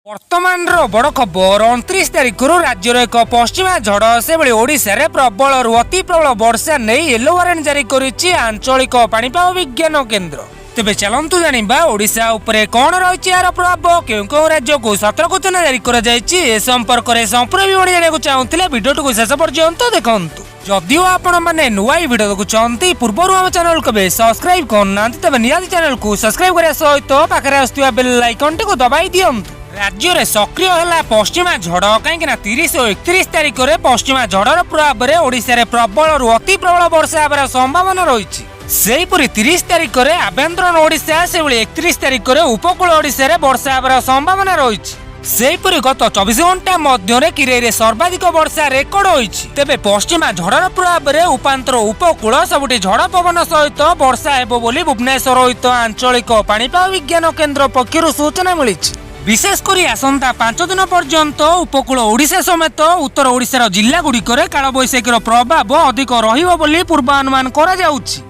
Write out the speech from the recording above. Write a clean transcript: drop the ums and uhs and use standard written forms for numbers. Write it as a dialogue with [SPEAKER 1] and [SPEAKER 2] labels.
[SPEAKER 1] वर्तमान बड़ खबर 29 तारिख राज्यर एक पश्चिमा झड़ से ओडिशा रे प्रबल अति प्रबल वर्षा नहीं येलो वारंट जारी करिछि आंचलिक पाणीपाग विज्ञान केन्द्र। तेबे चलंतु जानिबा ओडिशा उपरे कोन रहिछि यार प्रभाव केउ राज्य को सतर्क सूचना जारी करा जायछि ए संपर्क रे संपूर्ण विवरण जानिବାକୁ चाहुथिले वीडियो को शेष पर्यंत देखंतु। जदिओ आपण माने नुआ वीडियो देखु चाहंती पूर्वरु हम चैनल को सब्सक्राइब करनांती तबे नियादी चैनल को सब्सक्राइब करिया सहित पाखरे आस्तुवा बेल आइकन को दबाई दियंतु। राज्य में सक्रिय है पश्चिमा झड़ कहीं 30 और 31 तारिख में पश्चिमा झड़र प्रभाव में ओडिशा रे प्रबल और अति प्रबल वर्षा होबार संभावना रही। सेहीपरि 30 तारिख में आभ्यंतरण ओडिशा से 31 तारिख में उपकूल ओडिशा रे वर्षा होबार संभावना रही। सेहीपरि गत 24 घंटा मध्य किरै सर्वाधिक वर्षा रेकर्ड होइछि। तेबे पश्चिमा झड़र प्रभाव में उपांतर उपकूल सबुठी झड़ पवन सहित वर्षा हेबो बोली भुवनेश्वर स्थित आंचलिक पाणीपाग विज्ञान केन्द्र पक्षरु सूचना मिलिछि। विशेषकर आसंता 5 दिन पर्यंत उपकूल ओडिशा समेत उत्तर ओडिशार जिला गुड़िक कालबैशाखीर प्रभाव अधिक रहिबो बोली पूर्वानुमान करा जाउछि।